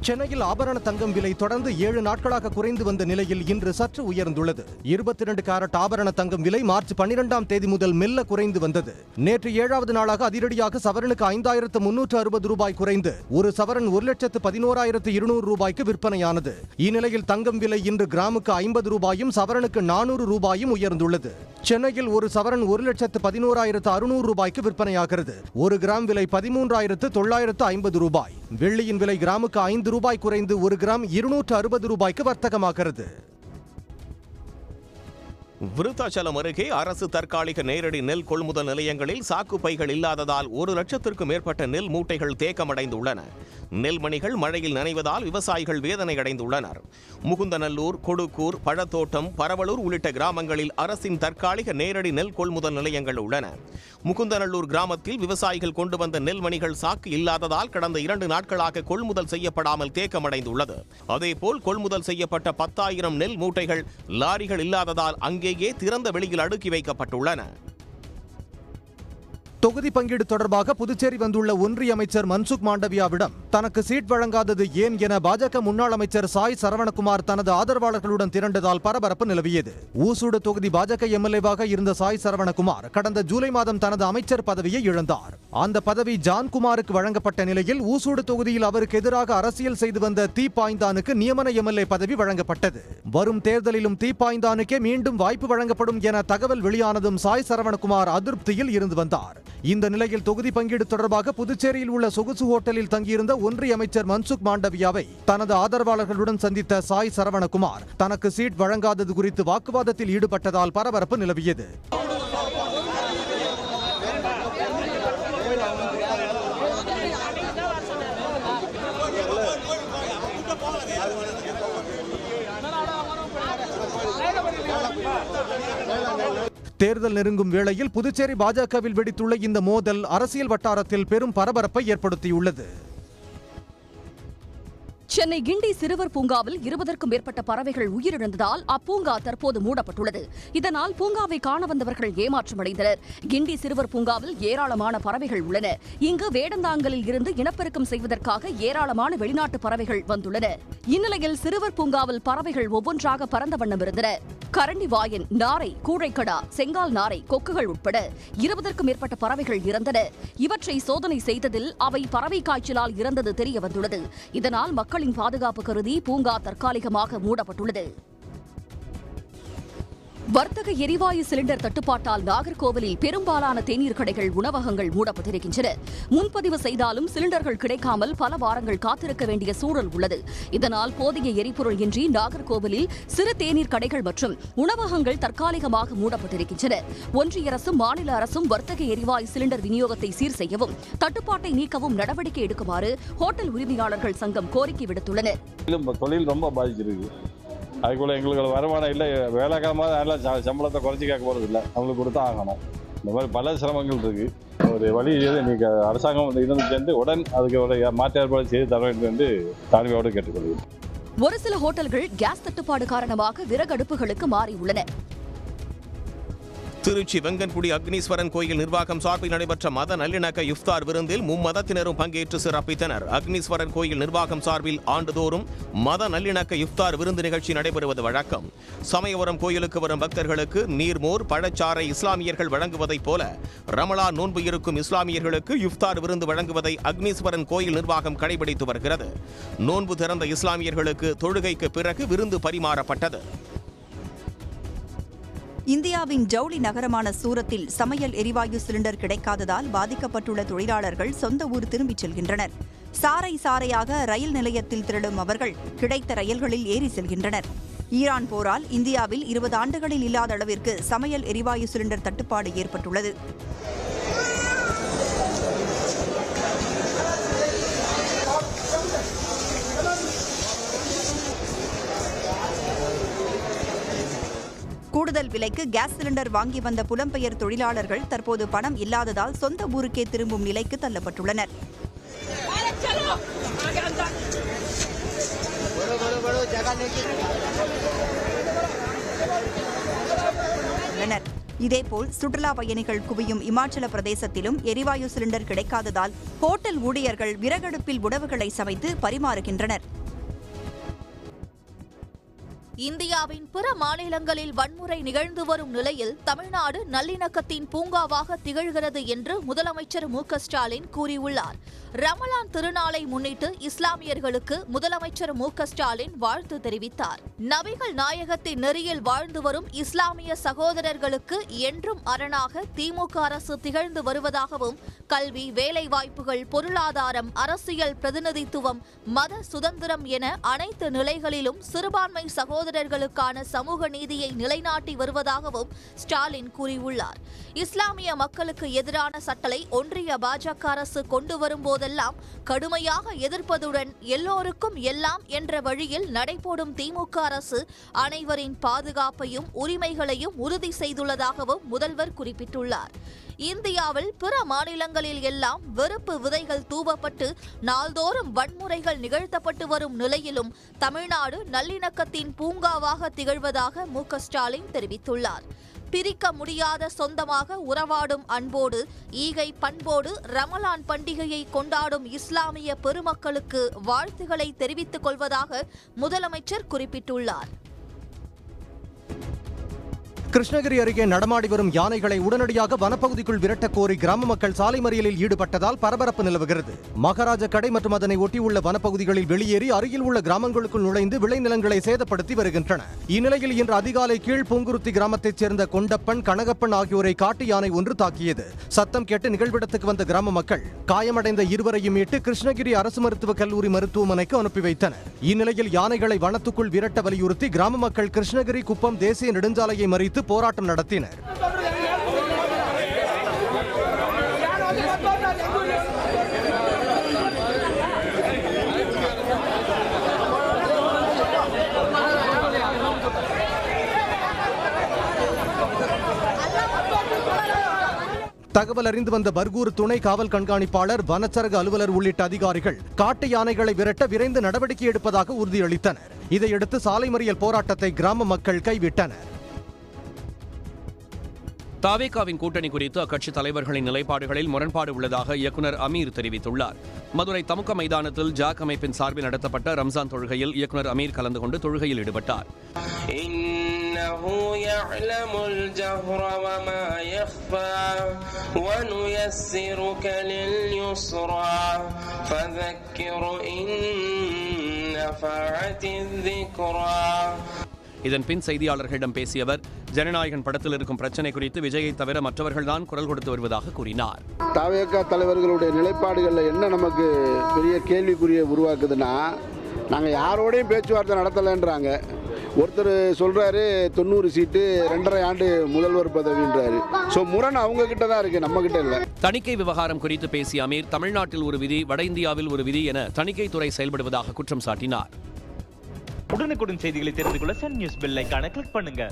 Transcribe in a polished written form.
சென்னையில் ஆபரண தங்கம் விலை தொடர்ந்து 7 நாட்களாக குறைந்து வந்த நிலையில் இன்று சற்று உயர்ந்துள்ளது. 22 கேரட் ஆபரண தங்கம் விலை மார்ச் 12ஆம் தேதி முதல் மெல்ல குறைந்து வந்தது. நேற்று 7வது நாளாக அதிரடியாக சவரனுக்கு 5360 ரூபாய் குறைந்து ஒரு சவரன் 1,11,200 ரூபாய்க்கு விற்பனையானது. இந்நிலையில் தங்கம் விலை இன்று கிராமுக்கு 50 ரூபாயும் சவரனுக்கு 400 ரூபாயும் உயர்ந்துள்ளது. சென்னையில் ஒரு சவரன் 1,11,600 ரூபாய்க்கு விற்பனையாகிறது. ஒரு கிராம் விலை 13,950 ரூபாய். வெள்ளியின் விலை கிராமுக்கு 5 ரூபாய் குறைந்து ஒரு கிராம் 260 ரூபாய்க்கு வர்த்தகமாகிறது. விருத்தாச்சலம் அருகே அரசு தற்காலிக நேரடி நெல் கொள்முதல் நிலையங்களில் சாக்கு பைகள் இல்லாததால் 1 லட்சத்திற்கும் மேற்பட்ட நெல் மூட்டைகள் தேக்கமடைந்துள்ளன. நெல்மணிகள் மழையில் நனைவதால் விவசாயிகள் வேதனை அடைந்துள்ளனர். முகுந்தநல்லூர், கொடுக்கூர், பழத்தோட்டம், பரவலூர் உள்ளிட்ட கிராமங்களில் அரசின் தற்காலிக நேரடி நெல் கொள்முதல் நிலையங்கள் உள்ளன. முகுந்தநல்லூர் கிராமத்தில் விவசாயிகள் கொண்டு வந்த நெல்மணிகள் சாக்கு இல்லாததால் கடந்த 2 நாட்களாக கொள்முதல் செய்யப்படாமல் தேக்கமடைந்துள்ளது. அதேபோல் கொள்முதல் செய்யப்பட்ட 10,000 நெல் மூட்டைகள் லாரிகள் இல்லாததால் அங்கேயே திறந்த வெளியில் அடுக்கி வைக்கப்பட்டுள்ளன. தொகுதி பங்கீடு தொடர்பாக புதுச்சேரி வந்துள்ள ஒன்றிய அமைச்சர் மன்சுக் மாண்டவியாவிடம் தனக்கு சீட் வழங்காதது ஏன் என பாஜக முன்னாள் அமைச்சர் சாய் சரவணகுமார் தனது ஆதரவாளர்களுடன் திரண்டதால் பரபரப்பு நிலவியது. ஊசூடு தொகுதி பாஜக எம்எல்ஏவாக இருந்த சாய் சரவணகுமார் கடந்த ஜூலை மாதம் தனது அமைச்சர் பதவியை இழந்தார். அந்த பதவி ஜான்குமாருக்கு வழங்கப்பட்ட நிலையில் ஊசூடு தொகுதியில் அவருக்கு எதிராக அரசியல் செய்து வந்த தீப்பாய்ந்தானுக்கு நியமன எம்எல்ஏ பதவி வழங்கப்பட்டது. வரும் தேர்தலிலும் தீப்பாய்ந்தானுக்கே மீண்டும் வாய்ப்பு வழங்கப்படும் என தகவல் வெளியானதும் சாய் சரவணகுமார் அதிருப்தியில் இருந்து வந்தார். இந்த நிலையில் தொகுதி பங்கீடு தொடர்பாக புதுச்சேரியில் உள்ள சொகுசு ஹோட்டலில் தங்கியிருந்த ஒன்றிய அமைச்சர் மன்சுக் மாண்டவியாவை தனது ஆதரவாளர்களுடன் சந்தித்த சாய் சரவணகுமார் தனக்கு சீட் வழங்காதது குறித்து வாக்குவாதத்தில் ஈடுபட்டதால் பரபரப்பு நிலவியது. தேர்தல் நெருங்கும் வேளையில் புதுச்சேரி பாஜகவில் வெடித்துள்ள இந்த மோதல் அரசியல் வட்டாரத்தில் பெரும் பரபரப்பை ஏற்படுத்தியுள்ளது. சென்னை கிண்டி சிறுவர் பூங்காவில் 20க்கும் மேற்பட்ட பறவைகள் உயிரிழந்ததால் அப்பூங்கா தற்போது மூடப்பட்டுள்ளது. இதனால் பூங்காவை காண வந்தவர்கள் ஏமாற்றமடைந்தனர். கிண்டி சிறுவர் பூங்காவில் ஏராளமான பறவைகள் உள்ளன. இங்கு வேடந்தாங்கலில் இருந்து இனப்பெருக்கம் செய்வதற்காக ஏராளமான வெளிநாட்டு பறவைகள் வந்துள்ளன. இந்நிலையில் சிறுவர் பூங்காவில் பறவைகள் ஒவ்வொன்றாக பறந்த வண்ணம் இருந்தன. கரண்டி வாயன், நாரை, கூழைக்கடா, செங்கால் நாரை, கொக்குகள் உட்பட 20க்கும் மேற்பட்ட பறவைகள் இறந்தன. இவற்றை சோதனை செய்ததில் அவை பறவை காய்ச்சலால் இறந்தது தெரியவந்துள்ளது. இதனால் மக்களின் பாதுகாப்பு கருதி பூங்கா தற்காலிகமாக மூடப்பட்டுள்ளது. வர்த்தக எரிவாயு சிலிண்டர் தட்டுப்பாட்டால் நாகர்கோவிலில் பெரும்பாலான தேநீர் கடைகள், உணவகங்கள் மூடப்பட்டிருக்கின்றன. முன்பதிவு செய்தாலும் சிலிண்டர்கள் கிடைக்காமல் பல வாரங்கள் காத்திருக்க வேண்டிய சூழல் உள்ளது. இதனால் போதிய எரிபொருள் இன்றி நாகர்கோவிலில் சிறு தேநீர் கடைகள் மற்றும் உணவகங்கள் தற்காலிகமாக மூடப்பட்டிருக்கின்றன. ஒன்றிய அரசும் மாநில அரசும் வர்த்தக எரிவாயு சிலிண்டர் விநியோகத்தை சீர் செய்யவும் தட்டுப்பாட்டை நீக்கவும் நடவடிக்கை எடுக்குமாறு ஹோட்டல் உரிமையாளர்கள் சங்கம் கோரிக்கை விடுத்துள்ளனர். தொழில் ரொம்ப பாதிச்சிருக்கு. அதுக்குள்ள எங்களுக்கு வருமானம் இல்லை. வேலைக்காலமாக அதெல்லாம் சம்பளத்தை குறைச்சி கேட்க போகிறது இல்லை. அவங்களுக்கு கொடுத்தா ஆகணும். இந்த மாதிரி பல சிரமங்கள் இருக்கு. ஒரு வழி இன்னைக்கு அரசாங்கம் இருந்து சேர்ந்து உடன் அதுக்கு ஒரு மாற்று ஏற்பாடு செய்து தர வேண்டும் என்று தாழ்மையோடு கேட்டுக்கொள்கிறேன். ஒரு சில ஹோட்டல்கள் கேஸ் தட்டுப்பாடு காரணமாக விறகடுப்புகளுக்கு மாறியுள்ளன. திருச்சி வெங்கன்குடி அக்னீஸ்வரன் கோயில் நிர்வாகம் சார்பில் நடைபெற்ற மத நல்லிணக்க இஃப்தார் விருந்தில் மும்மதத்தினரும் பங்கேற்று சிறப்பித்தனர். அக்னீஸ்வரன் கோயில் நிர்வாகம் சார்பில் ஆண்டுதோறும் மத நல்லிணக்க இஃப்தார் விருந்து நிகழ்ச்சி நடைபெறுவது வழக்கம். சமயபுரம் கோயிலுக்கு வரும் பக்தர்களுக்கு நீர்மோர், பழச்சாறை இஸ்லாமியர்கள் வழங்குவதைப் போல ரமலான் நோன்பு இருக்கும் இஸ்லாமியர்களுக்கு இஃப்தார் விருந்து வழங்குவதை அக்னீஸ்வரன் கோயில் நிர்வாகம் கடைபிடித்து வருகிறது. நோன்பு திறந்த இஸ்லாமியர்களுக்கு தொழுகைக்கு பிறகு விருந்து பரிமாறப்பட்டது. இந்தியாவின் ஜவுளி நகரமான சூரத்தில் சமையல் எரிவாயு சிலிண்டர் கிடைக்காததால் பாதிக்கப்பட்டுள்ள தொழிலாளர்கள் சொந்த ஊர் திரும்பிச் செல்கின்றனர். சாறை சாறையாக ரயில் நிலையத்தில் திரளும் அவர்கள் கிடைத்த ரயில்களில் ஏறி செல்கின்றனர். ஈரான் போரால் இந்தியாவில் 20 ஆண்டுகளில் இல்லாத அளவிற்கு சமையல் எரிவாயு சிலிண்டர் தட்டுப்பாடு ஏற்பட்டுள்ளது. கூடுதல் விலைக்கு கேஸ் சிலிண்டர் வாங்கி வந்த புலம்பெயர் தொழிலாளர்கள் தற்போது பணம் இல்லாததால் சொந்த ஊருக்கே திரும்பும் நிலைக்கு தள்ளப்பட்டுள்ளனர். இதேபோல் சுற்றுலா பயணிகள் குவியும் இமாச்சல பிரதேசத்திலும் எரிவாயு சிலிண்டர் கிடைக்காததால் ஹோட்டல் ஊழியர்கள் விறகடுப்பில் உணவுகளை சமைத்து பரிமாறுகின்றனர். இந்தியாவின் பிற மாநிலங்களில் வன்முறை நிகழ்ந்து வரும் நிலையில் தமிழ்நாடு நல்லிணக்கத்தின் பூங்காவாக திகழ்கிறது என்று முதலமைச்சர் மு.க.ஸ்டாலின் கூறியுள்ளார். ரமலான் திருநாளை முன்னிட்டு இஸ்லாமியர்களுக்கு முதலமைச்சர் மு.க.ஸ்டாலின் வாழ்த்து தெரிவித்தார். நபிகள் நாயகத்தின் நெறியில் வாழ்ந்து வரும் இஸ்லாமிய சகோதரர்களுக்கு என்றும் அரணாக திமுக அரசு திகழ்ந்து வருவதாகவும் கல்வி, வேலைவாய்ப்புகள், பொருளாதாரம், அரசியல் பிரதிநிதித்துவம், மத சுதந்திரம் என அனைத்து நிலைகளிலும் சிறுபான்மை சகோதரர்களுக்கான சமூக நீதியை நிலைநாட்டி வருவதாகவும் ஸ்டாலின் கூறியுள்ளார். இஸ்லாமிய மக்களுக்கு எதிரான சட்டத்தை ஒன்றிய பாஜக அரசு கொண்டு வரும்போதெல்லாம் கடுமையாக எதிர்ப்பதுடன் எல்லோருக்கும் எல்லாம் என்ற வழியில் நடைபோடும் திமுக அரசு அனைவரின் பாதுகாப்பையும் உரிமைகளையும் உறுதி செய்துள்ளதாகவும் முதல்வர் குறிப்பிட்டுள்ளார். இந்தியாவில் பிற மாநிலங்களில் எல்லாம் வெறுப்பு விதைகள் தூவப்பட்டு நாள்தோறும் வன்முறைகள் நிகழ்த்தப்பட்டு வரும் நிலையிலும் தமிழ்நாடு நல்லிணக்கத்தின் பூங்காவாக திகழ்வதாக மு.க.ஸ்டாலின் தெரிவித்துள்ளார். பிரிக்க முடியாத சொந்தமாக உறவாடும் அன்போடு, ஈகை பண்போடு ரமலான் பண்டிகையை கொண்டாடும் இஸ்லாமிய பெருமக்களுக்கு வாழ்த்துக்களை தெரிவித்துக் கொள்வதாக முதலமைச்சர் குறிப்பிட்டுள்ளார். கிருஷ்ணகிரி அருகே நடமாடி வரும் யானைகளை உடனடியாக வனப்பகுதிக்குள் விரட்டக் கோரி கிராம மக்கள் சாலை மறியலில் ஈடுபட்டதால் பரபரப்பு நிலவுகிறது. மகாராஜ கடை மற்றும் அதனை ஒட்டியுள்ள வனப்பகுதிகளில் வெளியேறி அருகில் உள்ள கிராமங்களுக்குள் நுழைந்து விளைநிலங்களை சேதப்படுத்தி வருகின்றன. இந்நிலையில் இன்று அதிகாலை கீழ் பூங்குருத்தி கிராமத்தைச் சேர்ந்த கொண்டப்பன், கனகப்பன் ஆகியோரை காட்டு யானை ஒன்று தாக்கியது. சத்தம் கேட்டு நிகழ்விடத்துக்கு வந்த கிராம மக்கள் காயமடைந்த இருவரையும் மீட்டு கிருஷ்ணகிரி அரசு மருத்துவக் கல்லூரி மருத்துவமனைக்கு அனுப்பி வைத்தனர். இந்நிலையில் யானைகளை வனத்துக்குள் விரட்ட வலியுறுத்தி கிராம மக்கள் கிருஷ்ணகிரி குப்பம் தேசிய நெடுஞ்சாலையை மறித்து போராட்டம் நடத்தினர். தகவல் அறிந்து வந்த பர்கூர் துணை காவல் கண்காணிப்பாளர், வனச்சரக அலுவலர் உள்ளிட்ட அதிகாரிகள் காட்டு யானைகளை விரட்ட விரைந்து நடவடிக்கை எடுப்பதாக உறுதியளித்தனர். இதையடுத்து சாலை மறியல் போராட்டத்தை கிராம மக்கள் கைவிட்டனர். தாவேகாவின் கூட்டணி குறித்து அக்கட்சி தலைவர்களின் நிலைப்பாடுகளில் முரண்பாடு உள்ளதாக இயக்குநர் அமீர் தெரிவித்துள்ளார். மதுரை தமுக மைதானத்தில் ஜாக் அமைப்பின் சார்பில் நடத்தப்பட்ட ரம்ஜான் தொழுகையில் இயக்குநர் அமீர் கலந்து கொண்டு தொழுகையில் ஈடுபட்டார். இதன்பின் செய்தியாளர்களிடம் பேசிய அவர், ஜனநாயகன் படத்தில் இருக்கும் பிரச்சனை குறித்து விஜயை தவிர மற்றவர்கள்தான் குரல் கொடுத்து வருவதாக கூறினார். தாவேகா தலைவர்களுடைய நிலைப்பாடுகளில் என்ன நமக்கு பெரிய கேள்விக்குரிய உருவாக்குதுன்னா, நாங்கள் யாரோடையும் பேச்சுவார்த்தை நடத்தலைன்றாங்க. ஒருத்தர் சொல்றாரு 90 சீட்டு 2.5 ஆண்டு முதல்வர் பதவின்றாரு. ஸோ முரண் அவங்க கிட்ட தான் இருக்கு, நம்ம கிட்ட இல்லை. தணிக்கை விவகாரம் குறித்து பேசிய அமீர், தமிழ்நாட்டில் ஒரு விதி, வட இந்தியாவில் ஒரு விதி என தணிக்கை துறை செயல்படுவதாக குற்றம் சாட்டினார். உடனுக்குடன் செய்திகளை தெரிந்து கொள்ள சன் நியூஸ் பெல் ஐகானை கிளிக் பண்ணுங்க.